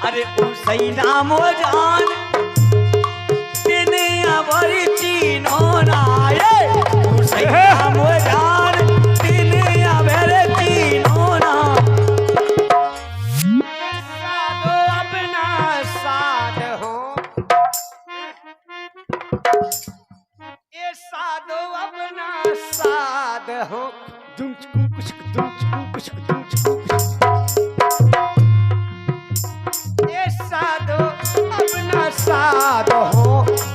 अरे उसई नाम जान तिनिया बड़ी चीनो नाये उसई नाम जान तिनिया बड़ी चीनो ना साधो अपना साध हो ये साधो अपना साध हो दुम कुछ साधो अपना साध हो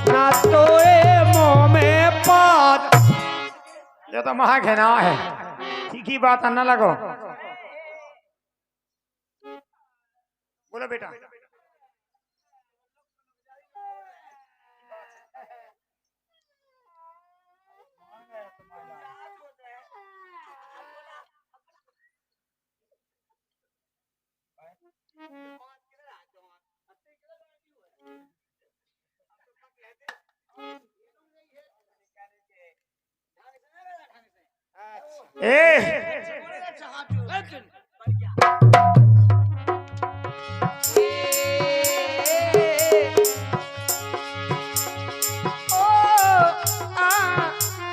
ना तो ए मोह में पाद। ये तो महाघना है, ठीक ही बात न लगो। बोलो बेटा।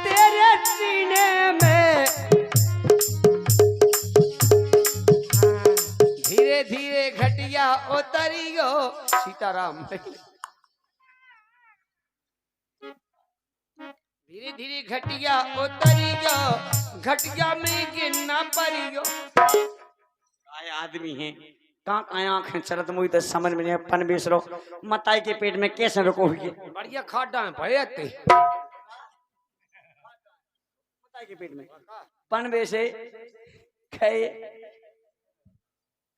तेरे सीने में धीरे धीरे घटिया उतरियो सीताराम धीरे धीरे घटिया उतरियो घटिया में गिरना परियो। आए आदमी हैं कहाँ कहाँ आँखें चलत मुझे तो समझ में नहीं पन बेसरो मताई के पेट में कैसे रुको हुई बढ़िया खाडा है भयते मताई के पेट में पन बेसे खाए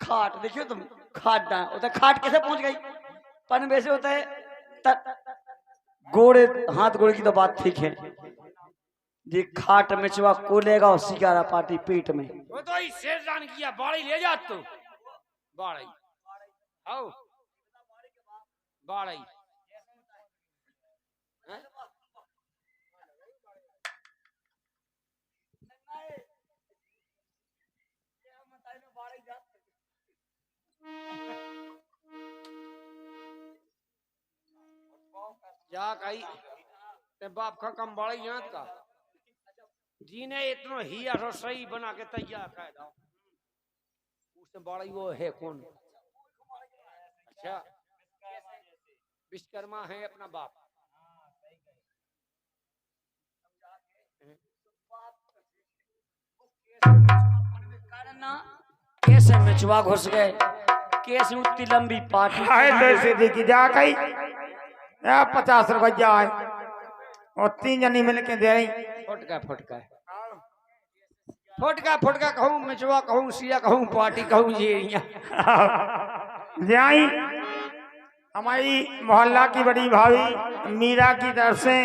खाट देखियो तुम खाडा होता खाट कैसे पहुंच गई पन बेसे होता है गोड़े हाथ गोड़े की तो बात ठीक है जी खाट में चुआ को लेगा और सिगारा पार्टी पेट में वो तो ही शेर जान किया बाड़ी ले जा तू बाड़ी आओ बाड़ी जा कही ते बाप का कम बाड़ी याद का जी ने इतना ही रसोई बना के तैयार कर दो उससे बड़ी वो है कौन अच्छा विश्वकर्मा है अपना बाप कैसे मिचवा घुस गए कैसे उतनी लंबी पार्टी तो देखी जा कही 50 रुपया है और 3 जनी मिल के दे रही फुटका फुटका फुटका फुटका कहूँ मिचवा कहूँ सिया कहूँ पार्टी कहूँ ये जाई हमारी मोहल्ला की बड़ी भाभी मीरा की तरफ से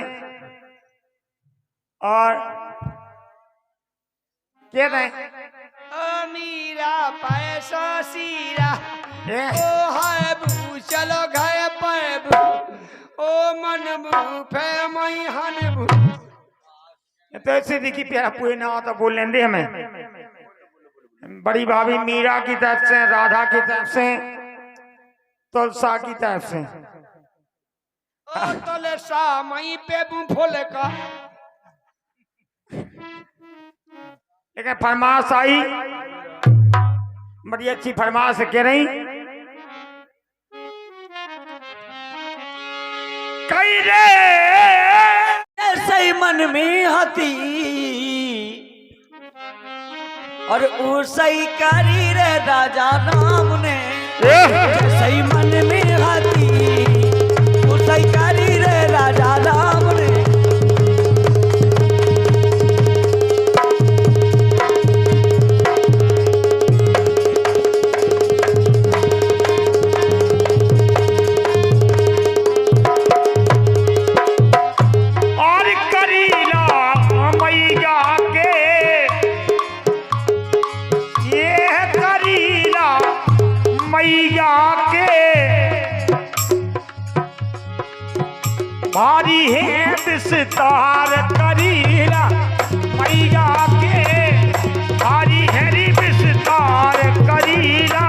और क्या दें मीरा पैसा सीरा ओ है बू चलो घर पर बू ओ मन बू फे मई हन बू तो ऐसे देखी प्यारा पूरे ना तो बोल लेंगे हमें बड़ी भाभी मीरा की तरफ से राधा की तरफ से तुलसा की तरफ से ओ तुलसा मई पे बू फूल का लेकिन फरमाश आई बड़ी अच्छी फरमाश कह रही कई रे सही मन में हती और सही करी रे राजा राम ने सही मन में हती सही करी रे राजा राम ने भारी है विस्तार करीला मैया के भारी है विस्तार करीला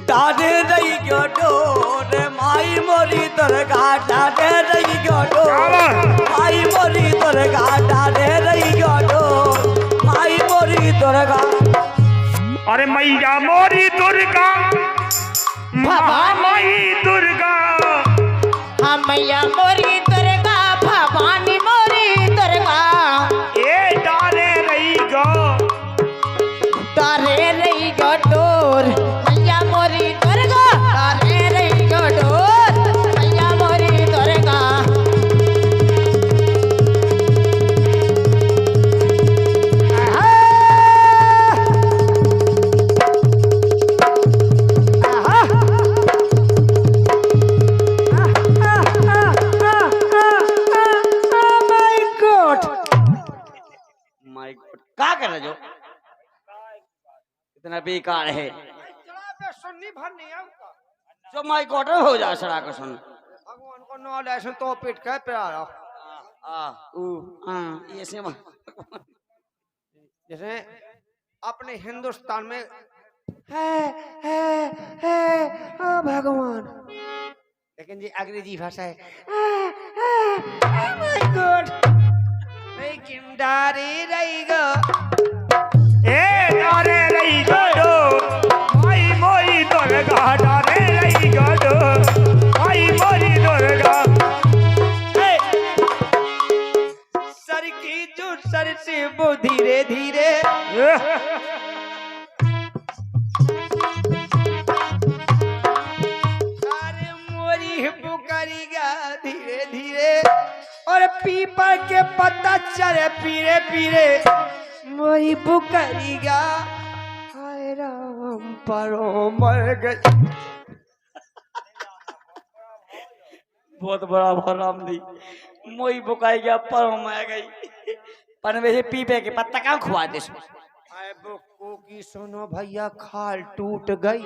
डाले रही गयो डोर माई मोरी दुर्गा डाले रही गयो डोर माई मोरी दुर्गा डाले रही गयो डोर माई मोरी दुर्गा। अरे मैया मोरी दुर्गा माई दुर्गा हाँ मैया मोरी दुर्गा भवानी मोरी दुर्गा ए डारे रही गो तारे रही गो डोर मैया मोरी दुर्गा तारे रही गो डोर मैया मोरी दुर्गा। माय गॉड क्या कर रहे जो इतना बेकार है सुननी भर नहीं है उसका। जो माय गॉड हो जा सड़ा का सुन भगवान को नौ ऐसे तो पेट का प्यारा ये से जैसे अपने हिंदुस्तान में भगवान, लेकिन ये अंग्रेजी भाषा है माय गॉड लेकिन डारे रहेगा ए डारे रही गो माई मोरी दुर्गा डारे रही गो माई मोरी दुर्गा। सर की जो सर से वो धीरे धीरे अरे मोरी पुकारेगा धीरे धीरे और पीपल के पत्ता चले पीरे पीरे मोरी पुकारेगा हाय राम परो मर गई। बहुत बड़ा भराम दी मोई बुकाई गया पर मैं गई पर वैसे पीपे के पत्ता कहाँ खुआ दे बुक्को की सुनो भैया खाल टूट गई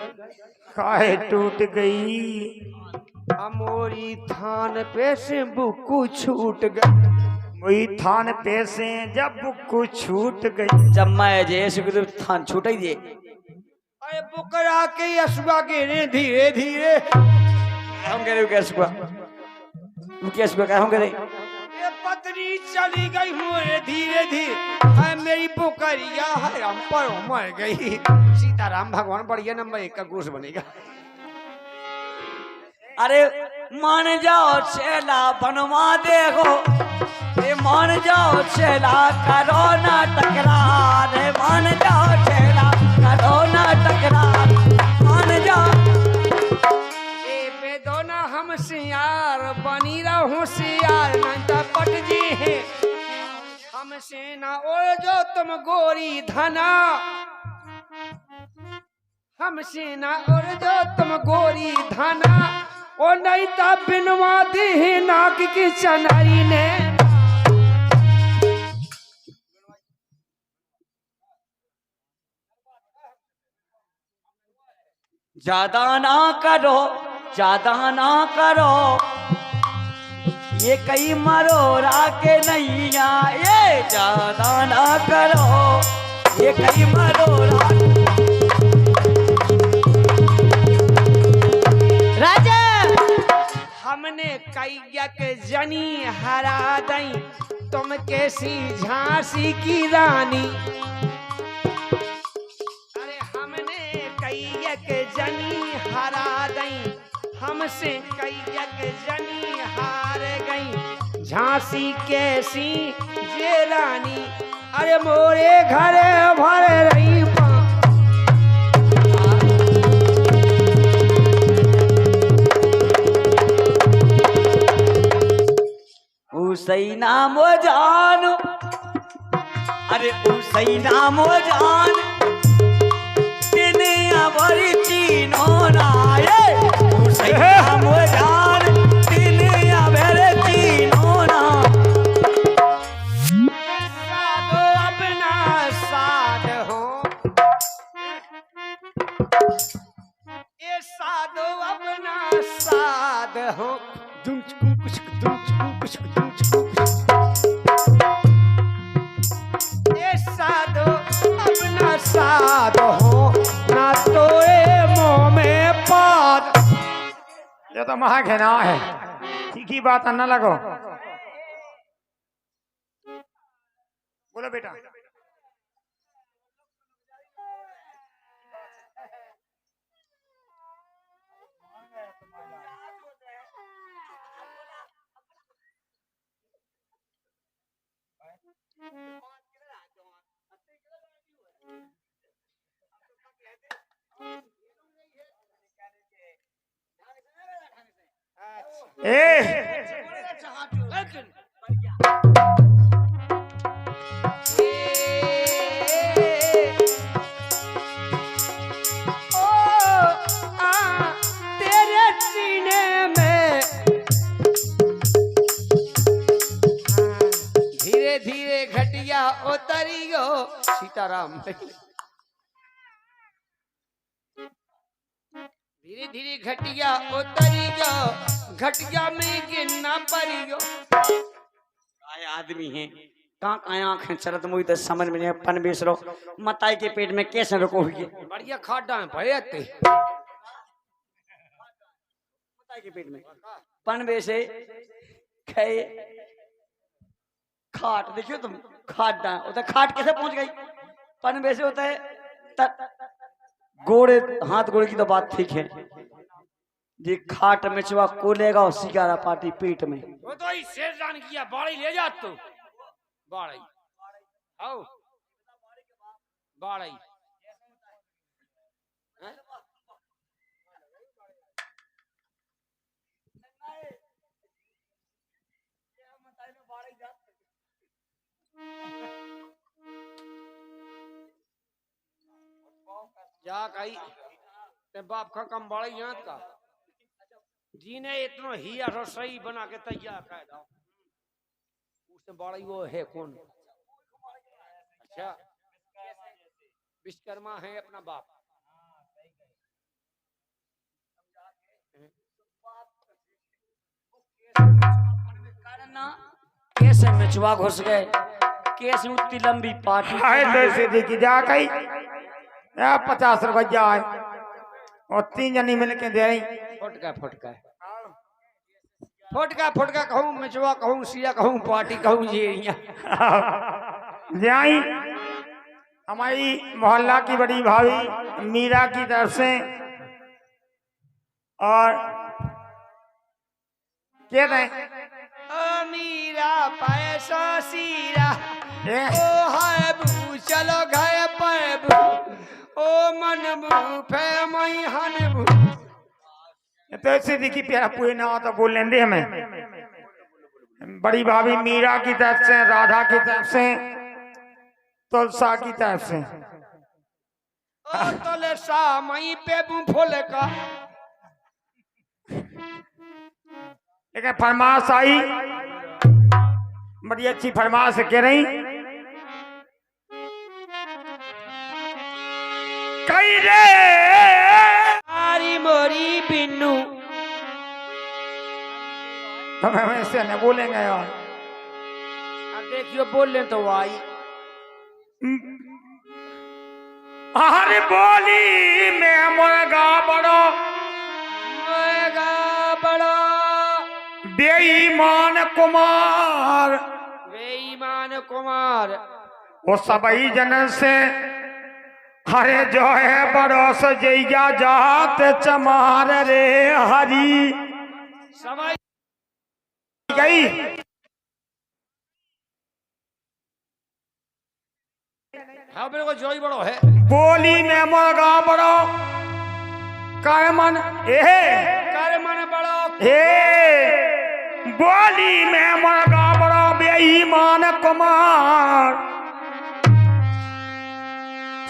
खाए टूट गई अमोरी थान पे से बुक्कू छूट गई वही थान पे से जब बुक्कू छूट गई जब मैं जैसे कुछ थान छूट ही दे अरे बुकरा के यसुआ गिरे धीरे धीरे हम कह रहे कैसे कैसे क्या हम कह रहे ये पत्नी चली गई मोरे धीरे धीरे है मेरी बुकरिया है हम पर मर गई। सीताराम भगवान बढ़िया नंबर 1 का गोश बनेगा। अरे मान जाओ चेला बनवा देखो ये मान जाओ चेला करो ना टकरार मान जाओ चेला करो ना टकरार मान जाओ ए बेदोना हम सियार बनी रहो होशियार नंदा पट जी है हमसे ना ओढ़ जो तुम गोरी धना हमसे ना ओढ़ जो तुम गोरी धना ओ नहीं तो बिनवा दी नाक की चनारी ने ज्यादा ना करो ज्यादा ना करो ये कई मरोरा के नैया ये ज्यादा ना करो ये कई मरोरा राजा हमने कैयक जनी हरा दई तुम कैसी झांसी की रानी अरे हमने कैयक जनी हरा दई हमसे कैयक जनी हार गई झांसी कैसी जे रानी अरे मोरे घरे भर रही उसई नाम जान अरे उसई नाम जान तिनिया बड़ी चीनो नाये उसई नाम जान तिनिया बड़ी चीनो ना साधो अपना साध हो ये साधो अपना साध हो दुम चुकुम कुछ दुम चुकुम कुछ दुम चुकुम ये साधो अपना साध हो ना तो ए मोह में ये तो महा घेना है, ठीक ही बात अन्ना लगो। बोलो बेटा। तेरे सीने में धीरे धीरे घटिया उतरियो सीताराम। धीरे धीरे घटिया उतरियो, घटिया में गिरना परियो। आए आदमी हैं कहाँ कहाँ आंखें चरत मुई तो समझ में नहीं आया। पन बेसरो मताई के पेट में कैसे रुको हुई बढ़िया खाडा है भयते मताई के पेट में पन बेसे खाए खाट। देखियो तुम खाट डां होता खाट कैसे पहुंच गई। पन बेसे होता है गोड़े हाथ गोड़े की तो बात ठीक है, जी खाट में चुआ कोलेगा और सिगारा पार्टी पेट में। वो तो ही शेरजान किया बाड़ी ले जा तू बाड़ी आओ बाड़ी जा कही ते बाप का कम बड़ा यहाँ का जीने इतना ही रसोई बना के तैयार कर दो उससे बड़ा ही वो है कौन। अच्छा विश्वकर्मा है अपना बाप। कैसे मिचवा घुस गए, कैसे उतनी लंबी पार्टी आए तो ऐसे देखी जा कही 50 रुपया आए और 3 जनी मिल के दे रही। फुटका फुटका फुटका फुटका कहूँ मिचवा कहूँ सिया कहूँ पार्टी कहूँ ये जाई हमारी मोहल्ला की बड़ी भाभी मीरा की तरफ से और क्या दें मीरा पैसा सीरा ओ हाय बू चलो गए पैबू ओ मन बू फे मई हन बू। तो ऐसे देखी प्यारा पुए ना तो बोल लेंगे हमें। बड़ी भाभी मीरा की तरफ से, राधा की तरफ से, तुलसा की तरफ से। ओ तुलसा मई पे फूल का लेकिन फरमाश आई बड़ी अच्छी फरमाश कह रही कई रे आरी मोरी बिन्नू तो हम ऐसे न बोलेंगे यार। अब देखियो बोल ले तो आई हर बोली में मुर्गा बड़ो बड़ा बेईमान कुमार बेईमान कुमार वो सबई जन से हरे जो है बड़ोस जैया जात चमार रे हरी समय गई। हाँ मेरे को जोई बड़ो है बोली में मुर्गा बड़ो कर्मन कर मन बड़ो बोली में मुर्गा बड़ो बेईमान कुमार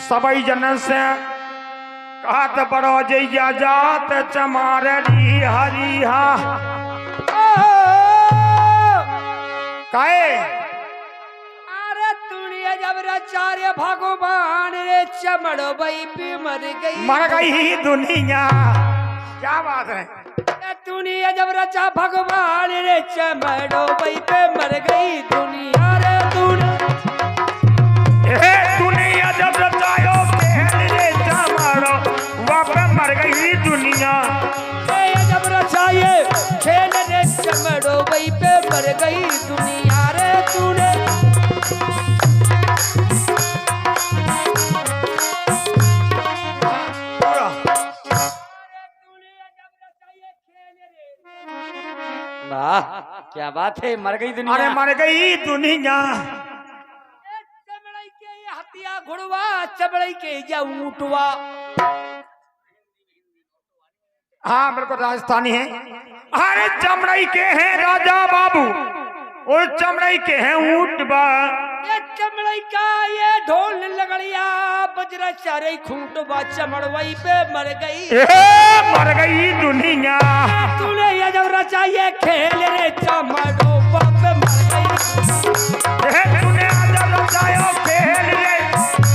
सबई जन से कहत बड़ो जैया जात चमार री हरिहा काहे अरे दुनिया जब रचार्य भगवान रे चमड़ो बई पे मर गई ही दुनिया। क्या बात है दुनिया जब रचा भगवान रे चमड़ो बई पे मर गई दुनिया रे दुनिया जब रचायो रे चमारो वहाँ पे मर गई दुनिया। जब जब रचाए खेल रे चमड़ो वही पे मर गई दुनिया रे तूने वाह क्या बात है, मर गई दुनिया। अरे मर गई दुनिया। चमड़ाई के ये हथिया घुड़वा चमड़ाई के या ऊंटवा। हाँ बिल्कुल राजस्थानी है। अरे चमड़ाई के हैं राजा बाबू और चमड़ाई के हैं ऊंट बा। ये चमड़ाई का ये ढोल लगड़िया बजरा चारे खूंटवा चमड़वाई पे मर गई। मर गई दुनिया। तूने ये जब रचाए खेल रे चमड़ो पे मर गई। तूने जब रचाया खेल रे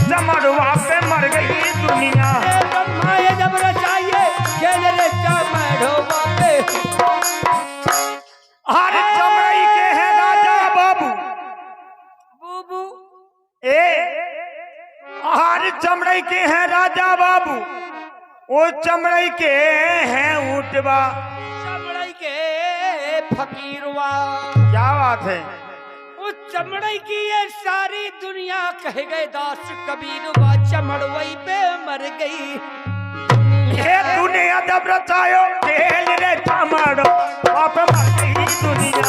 चमड़वा पे मर गई दुनिया। ब्रह्मा ये जब रचाए खेल रे चमड़ो पे। अरे चमड़ाई के हैं राजा बाबू बूबू अरे चमड़ाई के हैं राजा बाबू वो चमड़ाई के हैं ऊंटवा। चमड़ाई के फकीरवा। क्या बात है। उस चमड़ाई की ये सारी दुनिया कह गए दास कबीरवा चमड़वाई पे मर गई। ये दुनिया जब रचायो खेल रे चमड़ो पे मर गई दुनिया।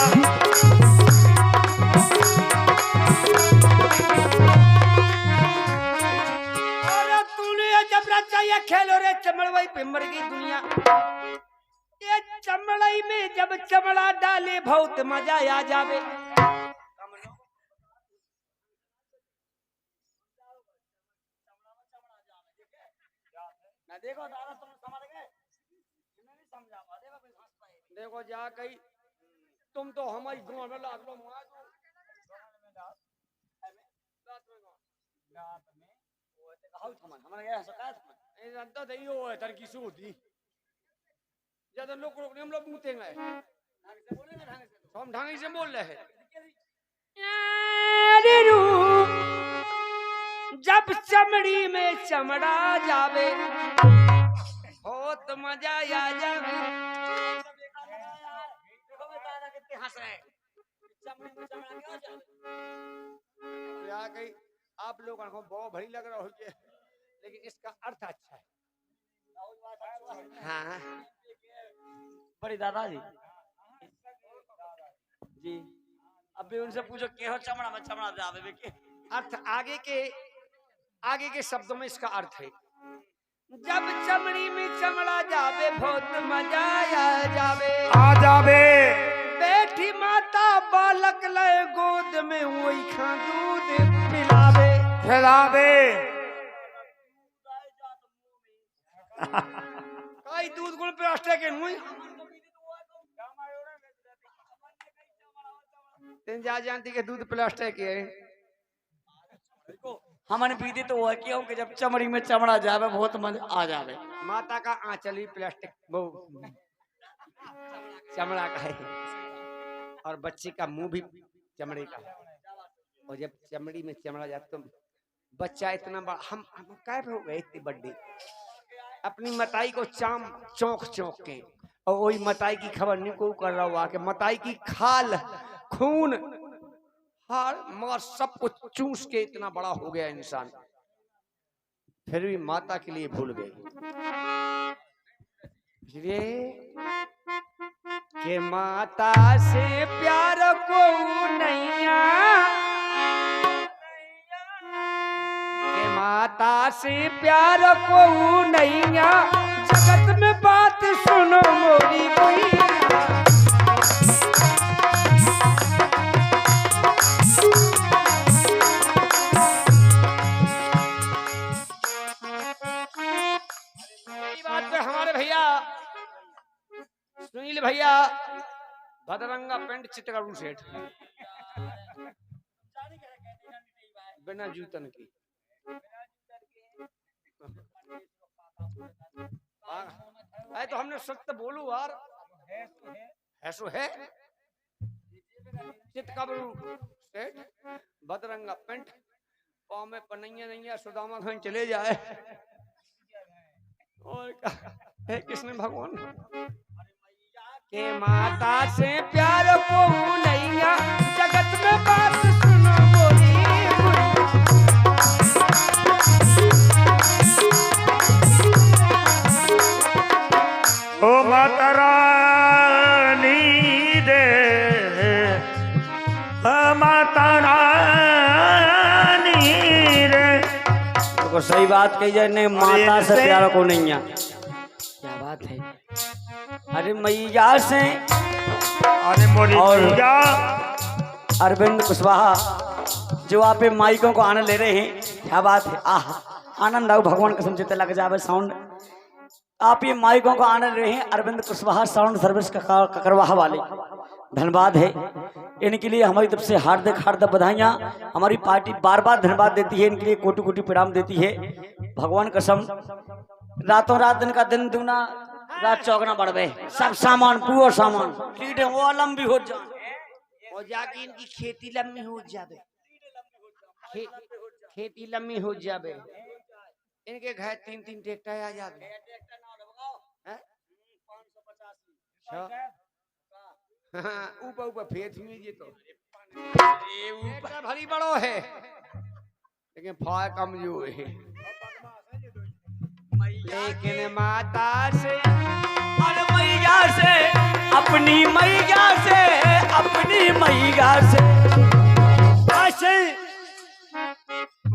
और तूने जब रचाया खेलो रे चमड़वाई पे मर गई दुनिया। ये चमड़ाई में जब चमड़ा डाले बहुत मजा आ जावे। देखो दादा तुम समझ गए, नहीं समझा पा देखो जा कही तुम तो हमारी गांव में लाग लो मां हमारे गया सकाश में ए रद्दा दई हो है तर की सूदी ज्यादा लोग हम लोग मुते गए हम ढंग से बोल रहे हैं। अरे रू जब चमड़ी में चमड़ा जावे बहुत मजा आ जावे। क्या कही आप लोगों को बहुत भरी लग रहा हो लेकिन इसका अर्थ अच्छा है। हाँ बड़ी दादाजी जी, अभी उनसे पूछो के हो चमड़ा में चमड़ा जावे के अर्थ आगे के शब्दों में इसका अर्थ है जब चमड़ी में चमड़ा जावे बहुत मजा आ जावे। बैठी माता बालक ले गोद में वही खा दूध पिलावे। काई दूध गुण प्लास्टिक के मुई तीन जा जानती के दूध प्लास्टिक के हमने पीते तो वो क्यों कि जब चमड़ी में चमड़ा जावे बहुत मजा आ जावे। माता का आंचल प्लास्टिक वो चमड़ा का है और बच्चे का मुंह भी चमड़े का है। और जब चमड़ी में चमड़ा जाता तो बच्चा इतना बड़ा हम काय हो गए इतनी बड़ी अपनी मताई को चौंक के और वही मताई की खबर नहीं को कर रहा हुआ कि मताई की खाल खून हार मगर सब कुछ चूस के इतना बड़ा हो गया इंसान फिर भी माता के लिए भूल गई। इसलिए कि माता से प्यार को नैया कि माता से प्यार को नैया जगत में बात सुनो मोरी मैया। सुनील भैया भदरंगा पेंट चित्रकारू सेठ बिना जूतन की है तो हमने सत्य बोलू यार है सो है चित्रकारू सेठ भदरंगा पेंट पाँव में पनैया नैया सुदामा खान चले जाए और क्या है कृष्ण भगवान के माता से प्यार को नैया जगत में बात सुनो बोली ओ माता रानी दे, माता रानी रे। तो सही बात कही जाए नहीं, माता से प्यार को नहीं है। क्या बात है? अरे मैया से अरे मोरी और- मैया। अरविंद कुशवाहा जो आप ये माइकों को आनंद ले रहे हैं, क्या बात है। आह आनंद आओ, भगवान कसम से लग जावे साउंड। आप ये माइकों को आनंद ले रहे हैं, अरविंद कुशवाहा साउंड सर्विस ककरवाहा वाले, धन्यवाद है इनके लिए। हमारी तरफ से हार्दिक हार्दिक बधाइयाँ। हमारी पार्टी बार बार धन्यवाद देती है, इनके लिए कोटि कोटि प्रणाम देती है। भगवान कसम रातों रात दिन का दिन दूना रात चौगना बढ़ गए, सब सामान पूरा सामान लीड वो लंबी हो जा और जाके इनकी खेती लंबी हो जावे, खेती लंबी हो जावे, इनके घर 3-3 ट्रैक्टर आ जावे। हैं? हाँ, ऊपर ऊपर फेंक हुई ये तो ये ऊपर भरी बड़ो है लेकिन फाय कमजोर है। लेकिन माता से अरे मैया से अपनी मैया से अपनी मैया से ऐसे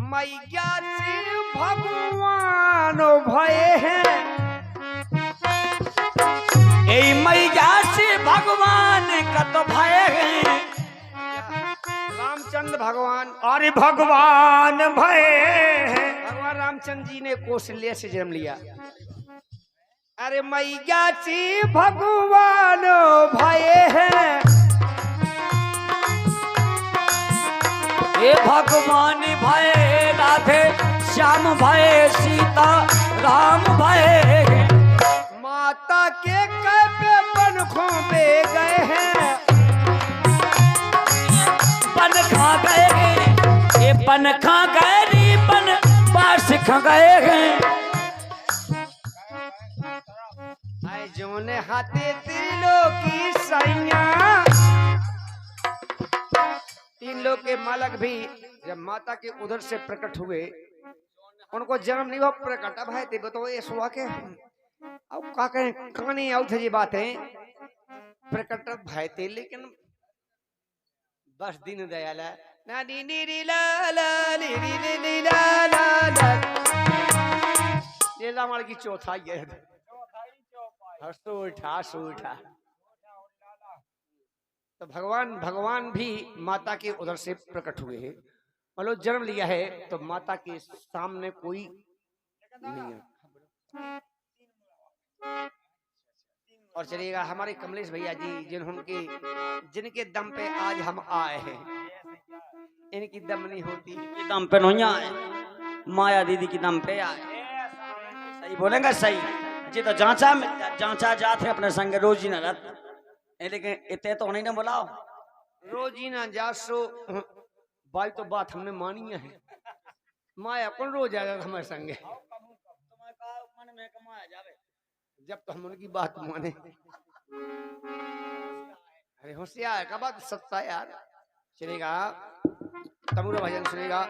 मैया से भगवान भय है, ए मैया से भगवान का तो भय है। रामचंद्र भगवान अरे भगवान भय है। भगवान रामचंद्र जी ने कौशल्या से जन्म लिया। अरे मैया से भगवान भय है, ए भगवान भय राधे श्याम भय सीता राम भय। माता के कैपे बन खोपे गए हैं, बन खा गए ये बन खा गए री बन पास खा गए हैं। आए जोने हाथे तीनों की सैया, तीन लोग के मालक भी जब माता के उधर से प्रकट हुए, उनको जन्म नहीं हुआ प्रकट। अब है बताओ ये सुहा के अब का कहें कहानी आउट है ये बातें प्रकट भय थे, लेकिन बस दिन दयाल है ना नी नी री ला ला ली री ली ली ला ला ला। ये रामायण की चौथाई है। हंसो उठा तो भगवान भी माता के उधर से प्रकट हुए हैं। मतलब जन्म लिया है तो माता के सामने कोई नहीं है। और चलिएगा हमारे कमलेश भैया जी जिनके दम पे आज हम आए हैं, इनकी दम नहीं होती की दम पे नहीं आए, माया दीदी की दम पे आए। सही बोलेंगे सही जी। तो जांचा जाते अपने संग रोज ही नगत, लेकिन इतने तो नहीं ना बुलाओ रोज ही ना जा सो भाई। तो बात हमने मानी है, माया कौन रोज आएगा हमारे संगे जब तो हम उनकी बात माने। अरे होशियार का बात सत्ता यार। चलेगा तमुरा भजन सुनेगा।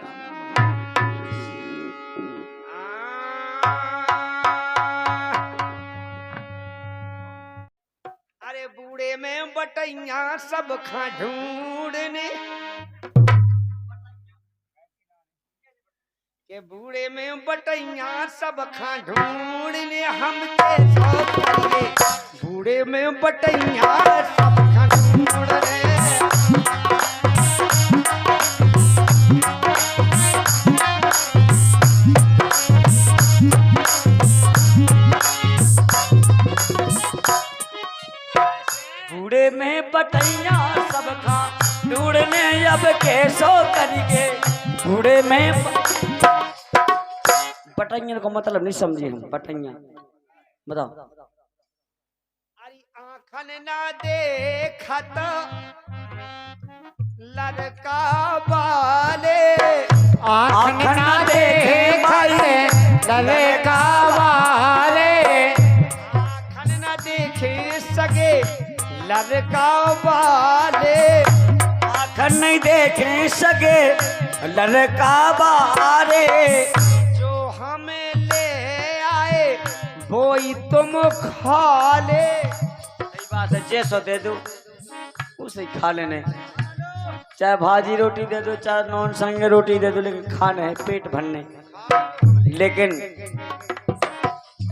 अरे बूढ़े में बटैया सब खा ढूंढने के बूढ़े में बटैया सब खा ढूंढने हम बूढ़े में बटैया सब खा ढूंढने। बूढ़े में बटैया सब खा ढूंढने अब कैसो करके। बूढ़े में बटैया को मतलब नहीं समझे हम। बटैया बताओ। अरे आँखन ना देखत लड़का वाले, आँख ना देखत लड़का वाले, आँखन ना देखे सके लड़का वाले आँख नहीं देखे सके लड़का बारे, जो हमें ले आए वो ही तुम खा ले। सही बात है, जैसो दे दो उसे खा लेने, चाहे भाजी रोटी दे दो चाहे नॉन संगे रोटी दे दो, लेकिन खाने है पेट भरने। लेकिन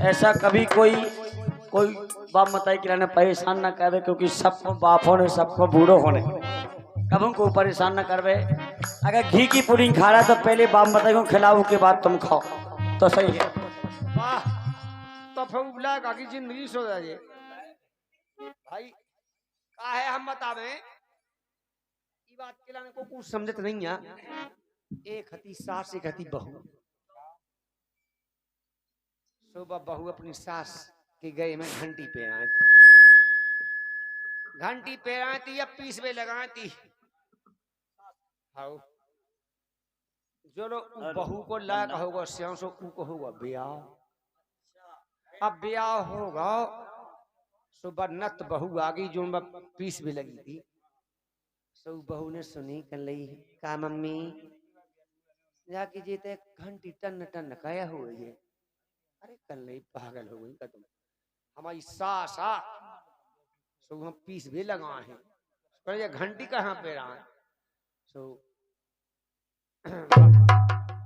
ऐसा कभी कोई बाप मताई किराने परेशान ना करे, क्योंकि सबको बाप होने सबको बूढ़ो होने, कब उनको परेशान ना करवे। अगर घी की पुडिंग खा रहा है तो पहले बाप मताई को खिलाओ, के बाद तुम खाओ तो सही है। वाह, तो फिर उबला काकी जिंदगी सो जाए भाई। का है हम बतावे ये बात खिलाने को कुछ समझत नहीं है। एक हती सास एक हती बहू। सुबह बहू अपनी सास के गए में घंटी पे आए थी, घंटी पे आए थी या पीसवे लगाए थी। हाउ जो लोग बहू को लायक होगा श्याम सो को होगा ब्याह। अब ब्याह होगा सुबह नत बहू आ गई जो पीस भी लगी थी। सो बहू ने सुनी कर ली का मम्मी जाके जीते घंटी टन टन कया हुए ये। अरे कल नहीं पागल हो गई तुम, हमारी सास आ सो हम पीस भी लगाए हैं, पर ये घंटी कहाँ पे रहा है। सो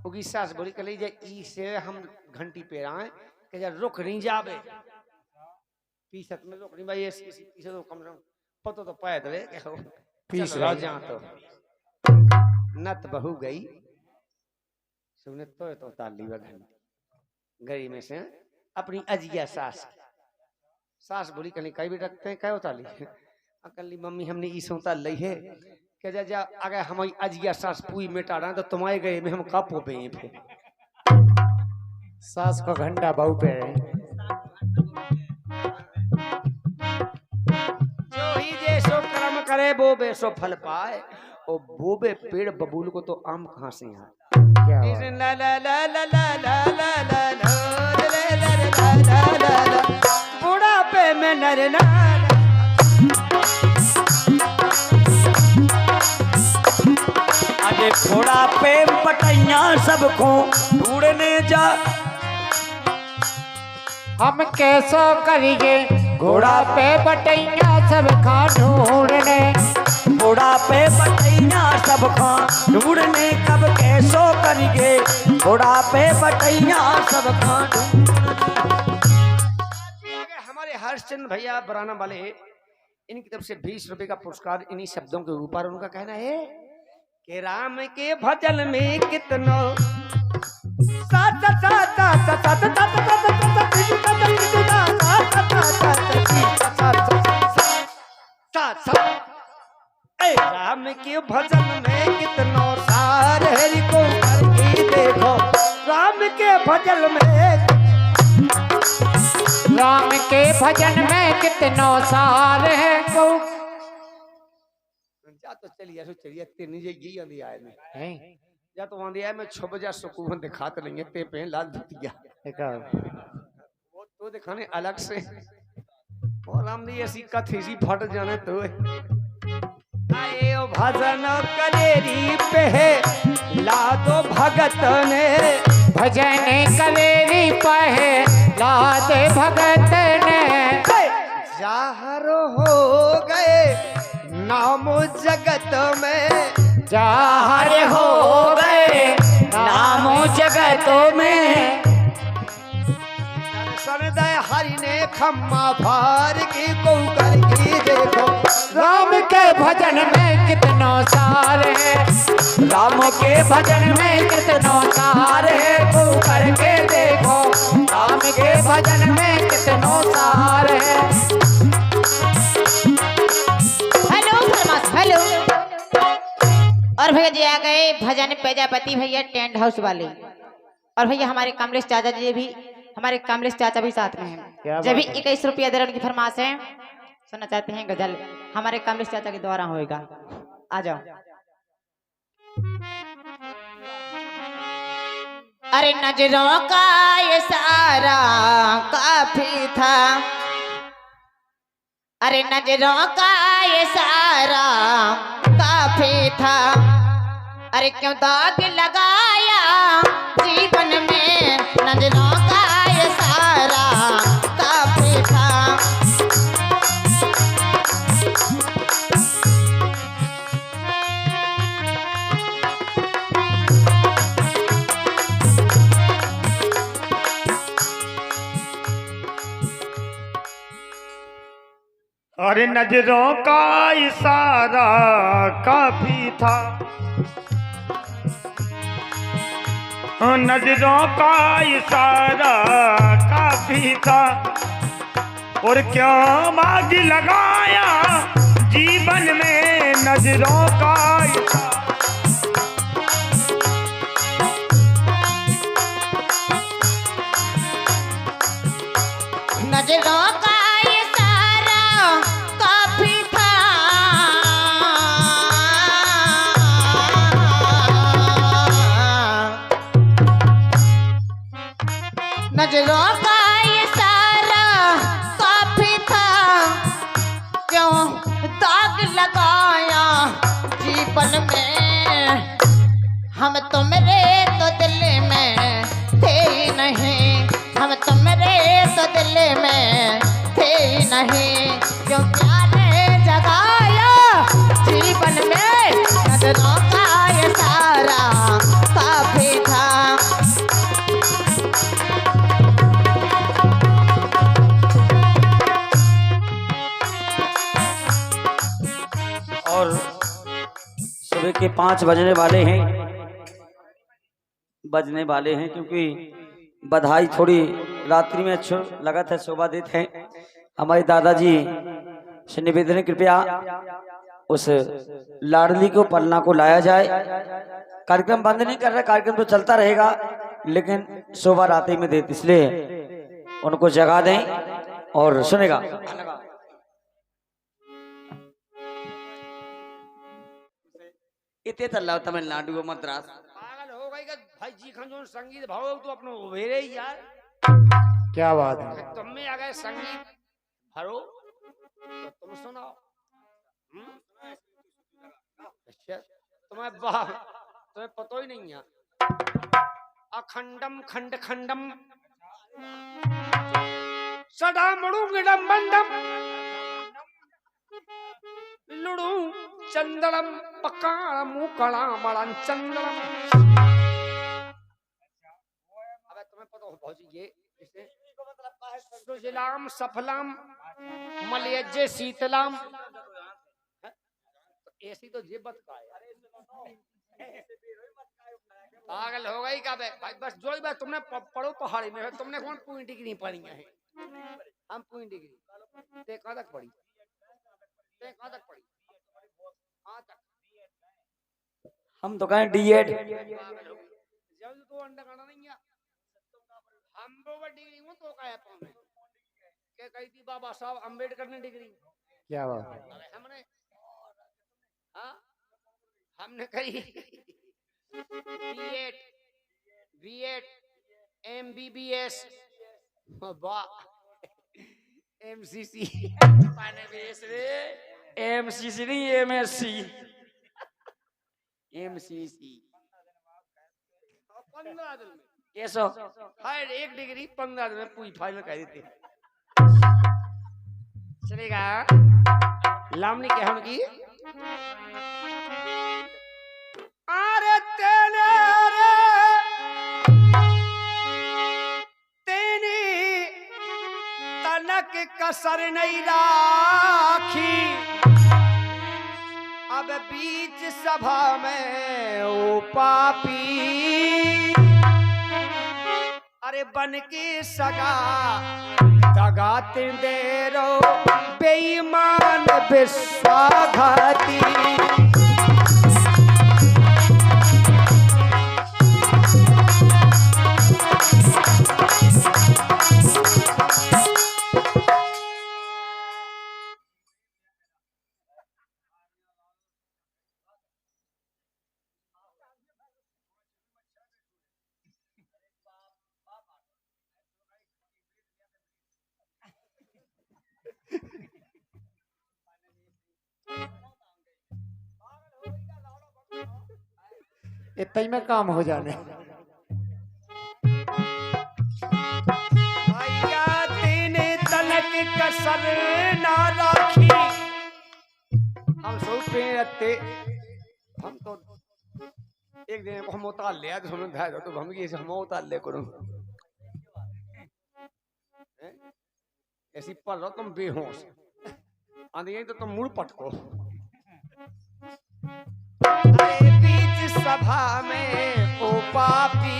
उगी सास बोली कर ली ई से हम घंटी पे रहा है कि जा रुक नहीं जावे पीसत में रुक नहीं भाई ये पीछे तो कम से कम पतो तो पाए दे के हो पीस रहा जा तो नत बहू गई सुने तो ताली व घंटी गई में से अपनी अजिया सास बोली कहीं कई भी रखते हैं क्या होता ली अकली मम्मी हमने ई सोता ली है कि जा अगर हमारी अजिया सास पूरी मिटा रहा तो तुम्हारे गए में हम कब पोपे हैं फिर सास को घंटा बहू पे जो ही जैसो कर्म करे वो बेसो फल पाए। और बोबे पेड़ बबूल को तो आम कहाँ से यहाँ क्या हुआ? ला ला ला ला ला ला ला ला ला बुढ़ापे में नर नार। अरे थोड़ा पे पटैया सबको ढूंढने जा, हम कैसो करिए घोड़ा पे बटैया सब खा ढूंढने, घोड़ा पे बटैया सबको ढूंढने कब कैसो करिए, घोड़ा पे बटैया सबको। हमारे हर्षचंद्र भैया बराना वाले इनकी तरफ से 20 रुपए का पुरस्कार इन्हीं शब्दों के ऊपर। उनका कहना है कि राम के भजन में कितनो राम के भजन में कितनो सार हरि को करके देखो। राम के भजन में राम के भजन में कितनो सार है को जा तो चलिए तेनी जे यही आंधी आए में या तो आंधी आए में 6 बजे सुकून दिखाते लेंगे ते पे लाल धुतिया वो तो दिखाने अलग से। और राम ने ऐसी कथी सी फट जाने तो आए ओ भजन कलेरी पे ला दो भगत ने, भजन कलेरी पहे लाद भगत ने, जाहर हो गए नाम जगत में, जाहर हो गए नाम जगत में। दर्शन दे हरि ने खम्मा भार की को करके देखो। राम के भजन में कितनो सार है, राम के भजन में कितनो सार है को करके देखो। राम के भजन में कितनो सार है। हेलो फरमास हेलो। और भैया जी आ गए भजन प्रजापति भैया टेंट हाउस वाले। और भैया हमारे कमलेश चाचा जी भी हमारे कमलेश चाचा भी साथ में हैं। जब भी 21 रुपया दे रहे उनकी फरमाश है सुनना चाहते हैं गजल हमारे कमलेश चाचा के द्वारा होएगा। आ जाओ। अरे नजरों का ये सारा काफी था, अरे नजरों का ये सारा काफी था, अरे क्यों दाग लगाया जीवन में, नजरों का ये सारा काफी था। अरे नजरों का इशारा काफी था, नजरों का इशारा काफी था, और क्या आग लगाया जीवन में, नजरों का इशारा। नजरों का ये सारा काफी था, नजरों का ये सारा काफी था, क्यों दाग लगाया जीवन में, हम तुमरे तो दिल में थे ही नहीं, हम तुमरे तो दिल में थे ही नहीं, क्यों प्यारे जगाया जीवन में, नजरों का ये सारा काफी था। और सुबह के 5 बजने वाले हैं क्योंकि बधाई थोड़ी रात्रि में अच्छो लगा था, शोभा देते हैं। हमारे दादाजी से निवेदन है, कृपया उस लाडली को पलना को लाया जाए। कार्यक्रम बंद नहीं कर रहा, कार्यक्रम तो चलता रहेगा, लेकिन शोभा रात्रि में देते, इसलिए उनको जगा दें और सुनेगा। इतने तल्ला तमिलनाडु मद्रास पागल हो गई का भाई जी खान जो संगीत भाव तो अपनो उभेरे ही यार। क्या बात है। तुम में अगर संगीत भरो तो तुम सुनाओ। अच्छा तुम्हें पता ही नहीं है। अखंडम खंड खंडम सदा मुड़ुंगडम बंडम लुड़ू चंदड़म पकाम मुकड़ामड़ं चंदड़म। अबे तुम्हें पता हो भौजी ये इसे सुजलाम सफलाम मलयज्जे शीतलाम ऐसी तो ये बत का है। पागल हो गई का बे भाई बस जो ही बात तुमने पढ़ो पहाड़ी में तुमने कौन पूरी डिग्री पढ़ी है। हम पूरी डिग्री ते कहाँ तक पढ़ी ते कहाँ तक पढ़ी कहाँ तक हम तो कहें डीएड जब तो अंडा खाना नहीं है हम वो डिग्री हूँ तो क्या है पाने क्या कही थी बाबा साहब अम्बेडकर ने डिग्री क्या बात है। हमने हाँ हमने कही B.Ed, B.Ed, MBBS, वाह MCC, एमसीसी नहीं एमएससी एमसीसी 15 दिन में कैसो हर एक डिग्री 15 दिन में पूरी फाइल कर देते हैं। चलेगा लामनी क्या हम की अरे तेने रे तेनी तनक कसर नहीं राखी अब बीच सभा में ओ पापी अरे बन के सगा दगाते दे रो बेईमान विश्वासघाती। इतना ही में काम हो जाने। भैया तीन तलक कसर ना राखी हम सोच पे रहते हम तो एक दिन हम उतार लिया तो हमने कहा तो हम ये हम उतार ले करूं ऐसी पर रहो तुम बेहोश आंधी तो तुम मुड़ पटको अरे बीच सभा में ओ पापी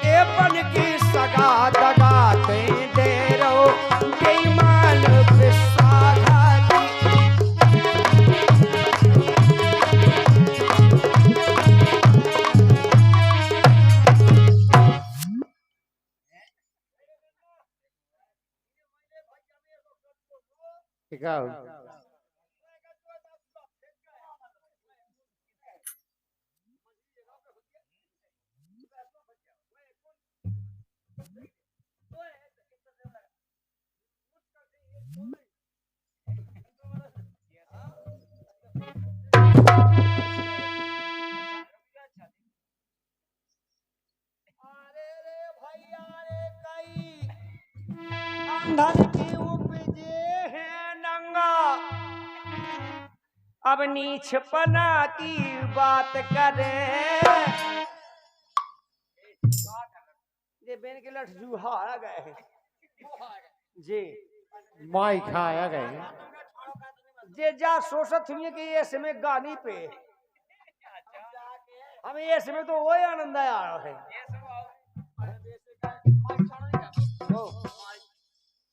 ए बन की सगा दगाते दे रो बेईमान विश्वासघाती ठीक है। अंधर की उपजे है नंगा अब नीचपना की बात करे ये बेन के लठ जुहारा गए हैं जी माई खाया गए। जे जा सोचत हुई कि ये समय गानी पे हमें ये समय तो वही आनंद आ रहा है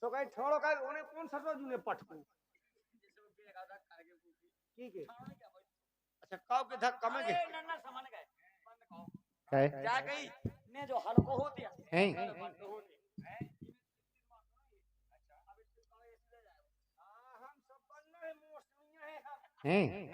तो कहीं छोड़ो कहीं उन्हें कौन सा तो जूने पटकू ठीक है अच्छा काव के धक्का में के है जा गई ने जो हल्को होते हैं हम सब बनना है मौसमियां है हम हैं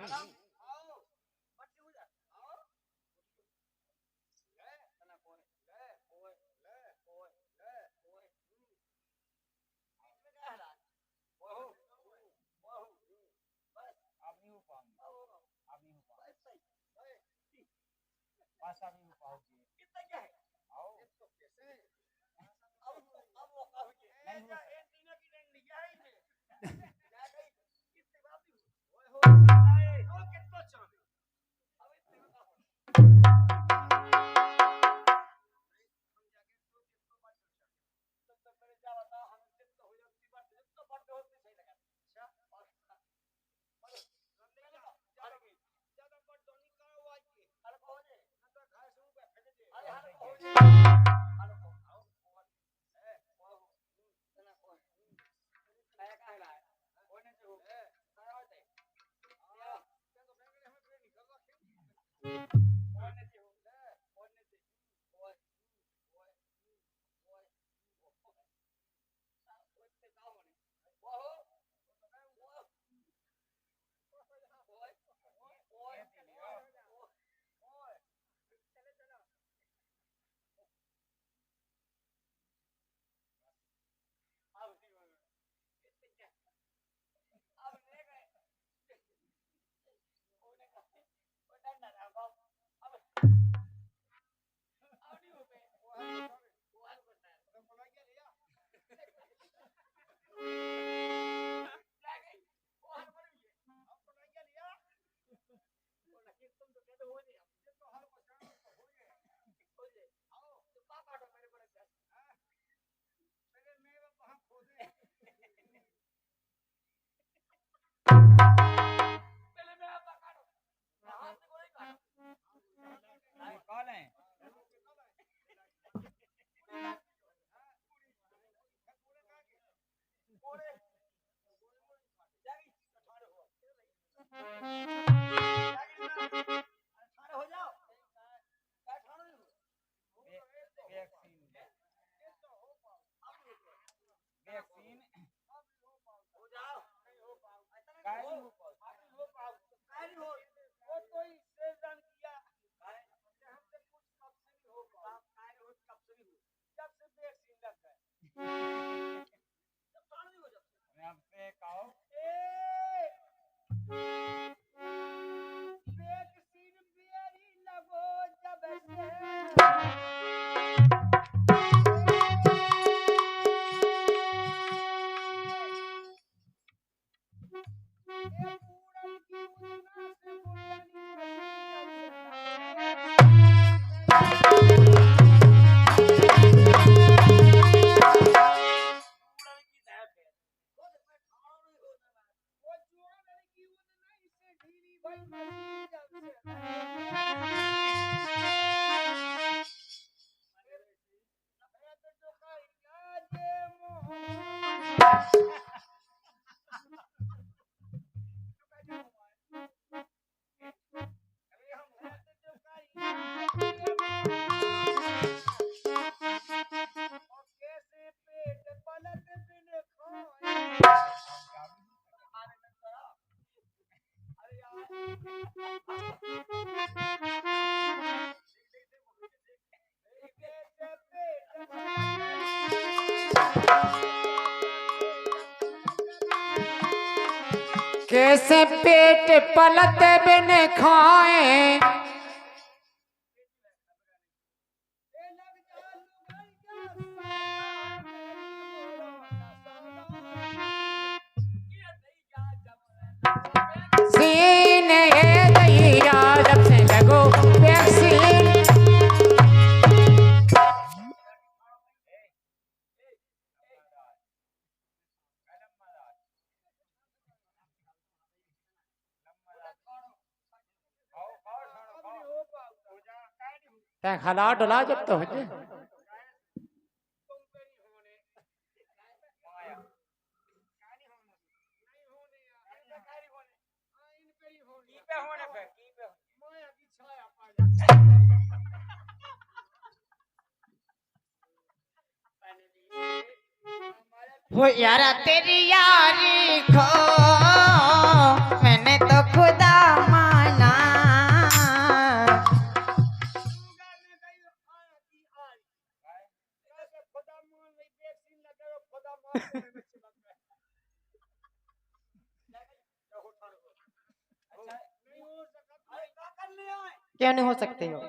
कैसे पेट पलत बिन खाए, सीन ये दैया जब से लगो वैक्सीन। खला डला जब तो हो वो यारा तेरी यारी खो मैंने तो खुदा माना। क्यों नहीं हो सकते हो?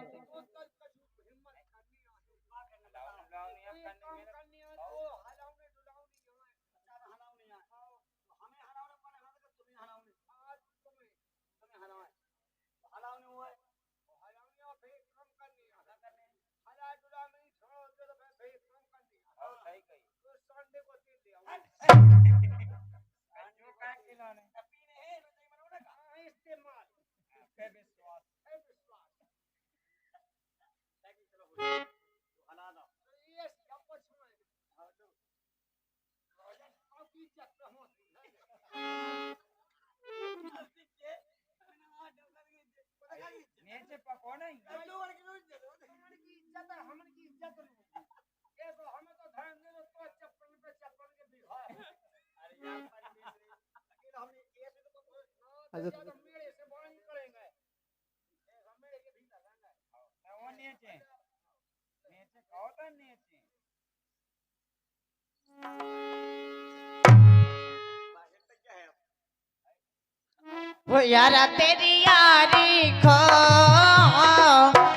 वो यारा तेरी यारी खो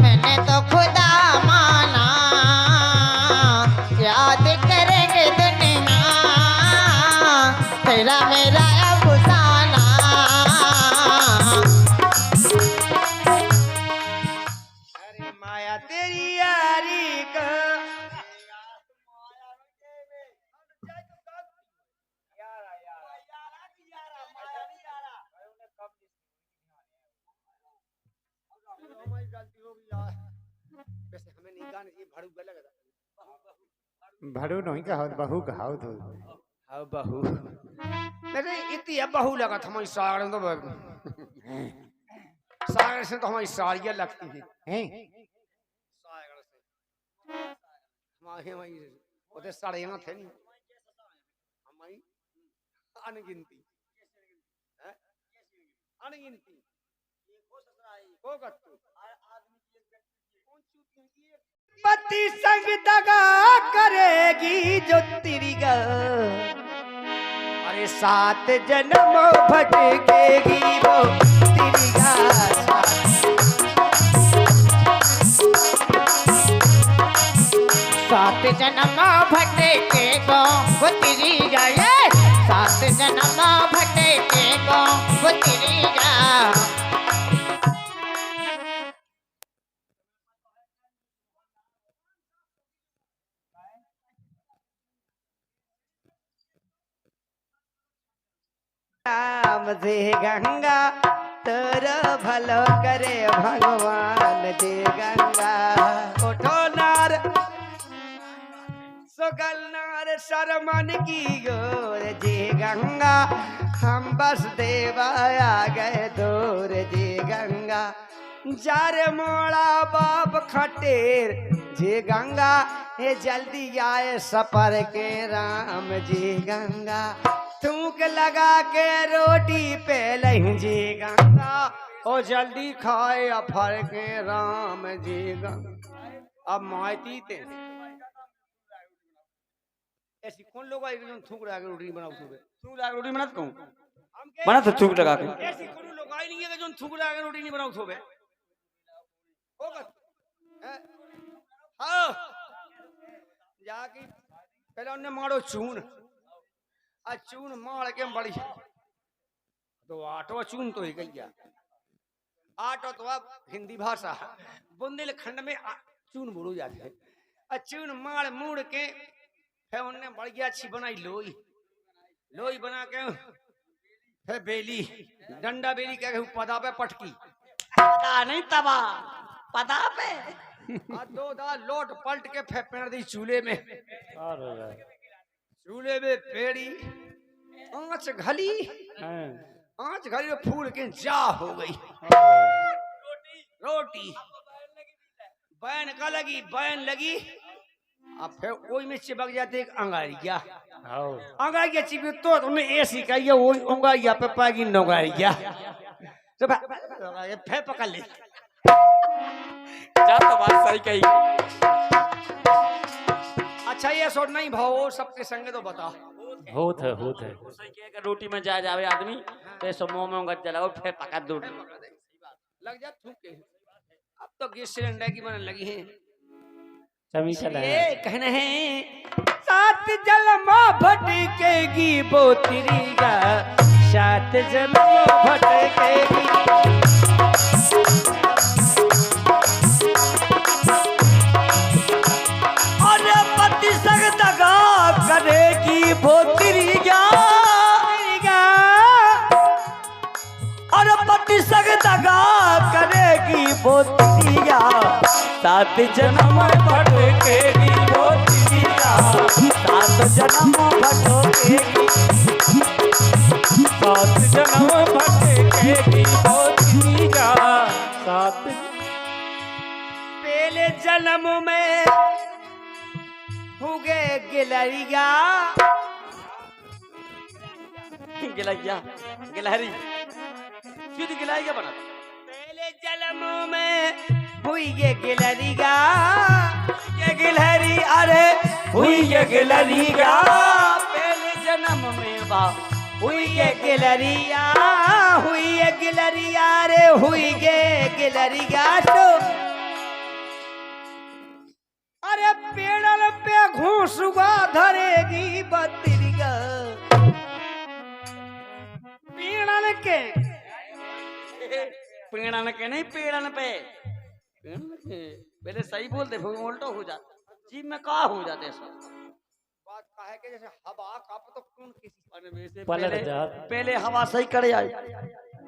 मैंने तो खुदा माना। याद करेंगे दुनिया तेरा मेरा अफसाना। अरे माया तेरी यारी का भड़ू नहीं कहो बहू कहो तो हाँ बहू अरे इतनी अब बहू लगा था हमारी सागर तो सागर से तो हमारी साड़ियाँ लगती हैं सागर से हमारे वही उधर साड़ियाँ थे नहीं हमारी अनगिनती अनगिनती को कत्तू पति संग दगा करेगी जो तेरी गा। अरे 7 जन्म भटकेगी वो तेरी गा। 7 जन्म भटकेगा वो तेरी गा। 7 जन्म भटकेगा राम जी गंगा तोरो भलो करे भगवान जी गंगा उठो नार सुगल नार शर्मन की गोर जी गंगा हम बस देवा आ गए दूर जी गंगा जार मोड़ा बाप खटेर जी गंगा ये जल्दी आए सपर के राम जी गंगा थूक लगा के रोटी पे लही जी गंगा ओ जल्दी खाए अफर के राम जी गंगा अब मायती थे ऐसी कौन लोग आए जो थूक लगा के रोटी बनाओ सुबह थूक लगा के रोटी बना कहूं बना तो थूक लगा के ऐसी कौन लोग आए नहीं है जो थूक लगा के रोटी नहीं बनाओ सुबह होगा हाँ जाके पहले उन्हें मारो चून आ चून मार के बड़ी तो आटो चून तो ही गया आटो तो अब हिंदी भाषा बुंदेलखंड में चून बोलो जाते हैं चून मार मुड़ के फिर उन्हें बढ़िया अच्छी बनाई लोई लोई बना के फिर बेली डंडा बेली क्या पदा पे पटकी पता नहीं तबा पता पे दो दा लोट पलट के फिर पेड़ दी चूल्हे में चूल्हे में पेड़ी आंच घली तो फूल के जा हो गई रोटी बैन का लगी बैन लगी अब फिर वही में चिपक जाते एक अंगारिया अंगारिया चिपक तो उन्हें ऐसी कही वही अंगारिया पे पाएगी नौगारिया तो फिर पकड़ ले जा तो बात सही कही अच्छा ये सोच नहीं भाव सबके संगे तो बता होत है रोटी में जा जावे आदमी तो सब मुंह में उंगत जलाओ फिर पका दो लग जा थूक के अब तो गैस सिलेंडर की बनने लगी है ये कहना है सात जन्म भटकेगी वो तिरिया सात जन्म भटकेगी और पति संग दगा करेगी वो तिरिया और पति संग दगा करेगी वो तिरिया सात जन्म भटकेगी वो तिरिया सात जन्म भटकेगी सात जन्म भटकेगी वो तिरिया सात पहले जन्म में हुए गिलरिया गिलहरी सीधी गिलहरिया बना पहले जन्म में हुई ये गिलरिया ये गिलहरी अरे हुई ये गिलरिया पहले जन्म में बा हुई ये गिलरिया हुई ये गिलरिया रे हुई ये गिलरिया तो अरे पेड़ल पे घूसुआ धरेगी बतिरिया पेड़न के पेड़न के नहीं पेड़न पे पहले सही बोल दे उल्टा हो जाता जीव में का हो जाते सब बात का है कि जैसे हवा काप तो कौन किसी पहले हवा सही करे आई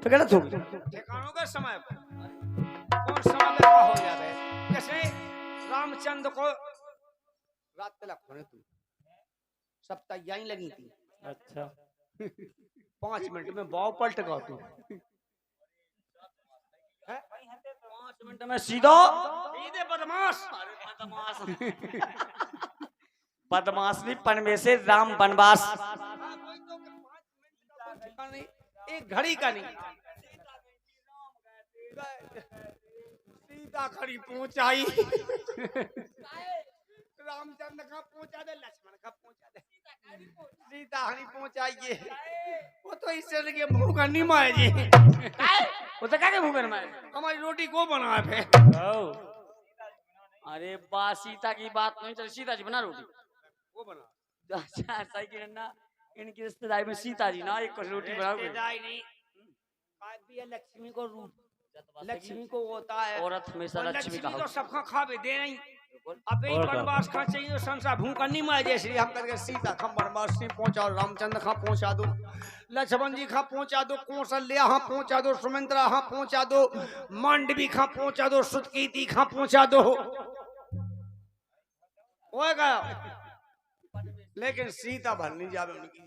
तो गलत हो ठिकानों का समय कौन समय में क्या हो जाता है जैसे रामचंद्र को रात तलक होने तू सब तैयारी लगी थी अच्छा 5 मिनट में बाव पलट गया तू 5 मिनट में सीधा सीधे बदमाश बदमाश नहीं पन में से राम वनवास एक घड़ी का नहीं सीता खड़ी पहुंचाई रामचंद्र का पहुंचा दे लक्ष्मण का पहुंचा दे सीता हनी पहुंचाइए वो तो इससे लगे मुंह का नहीं मारे जी वो तो क्या मुंह में हमारी रोटी को बना है अरे बा सीता की बात नहीं चल सीता जी बना रोटी वो बना अच्छा सही की ना इनकी रिश्तेदारी में सीता जी ना एक रोटी बनाओ नहीं लक्ष्मी को रूप लक्ष्मी को होता है औरत हमेशा लक्ष्मी का तो सबका खावे दे नहीं अब एक वनवास कहाँ चाहिए संसार भूखा नहीं मार जैसे हम करके सीता खा वनवास से पहुंचा रामचंद्र खा पहुंचा दो लक्ष्मण जी खा पहुंचा दो कौशल्या हाँ पहुंचा दो सुमित्रा हाँ पहुंचा दो मांडवी खा पहुंचा दो सुतकीती खा पहुंचा दो हो गया लेकिन सीता भर नहीं जावे उनकी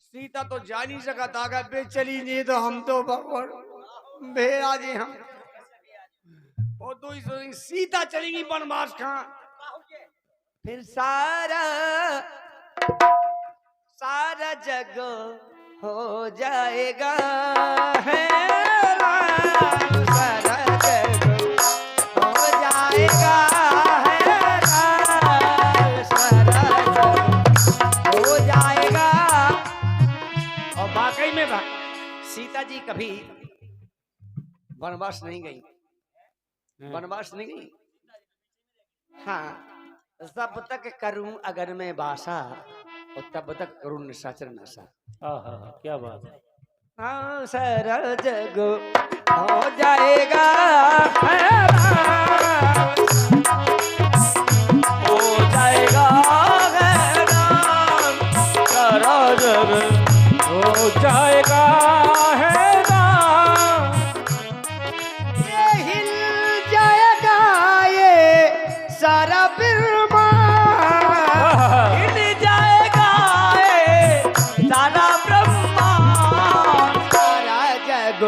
सीता तो जा नहीं सका था अगर बे चली नहीं तो हम तो भगवान भेड़ा जी हम और तो ही सीता चलेगी वनवास कहाँ फिर सारा सारा जग हो जाएगा है राम, सारा जग हो जाएगा है राम, सारा जग हो जाएगा। और वाकई में सीता जी कभी वनवास नहीं गई वनवास नहीं गई हाँ तब तक करूं अगर मैं बासा और तब तक करूं निशाचर नशा। क्या बात है। हाँ सारा जग हो जाएगा है राम, हो जाएगा है राम, सारा जग हो जाएगा है राम। ये हिल जाएगा ये सारा ब्रह्मा, हिल जाएगा ये सारा ब्रह्मा, सारा जग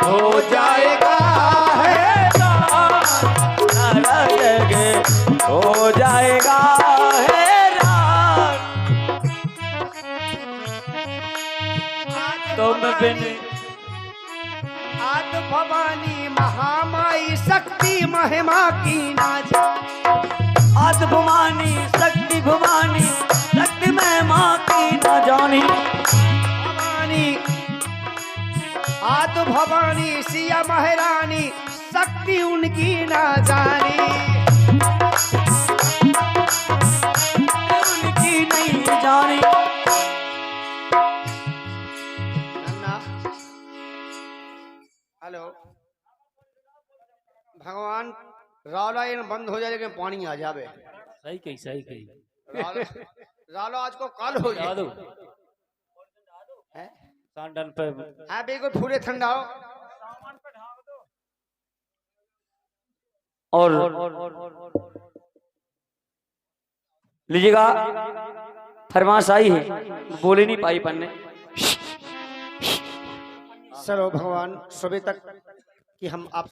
हो जाएगा है राम, सारा जग हो जाएगा है राम। तुम बिन आद भवानी महामाई शक्ति महिमा की नाज, आद भवानी शक्ति भवानी शक्ति महिमा की न जानी, भवानी आद भवानी सिया महारानी शक्ति उनकी न जानी, उनकी नहीं जानी। हेलो भगवान रावला इन बंद हो जाए लेकिन पानी आ जावे सही कही रावला आज को कल हो जाए दादू सांडन पे हाँ बिल्कुल पूरे ठंडा हो और लीजिएगा फरमाश आई है बोले नहीं पाई पन्ने। चलो भगवान सुबह तक कि हम आप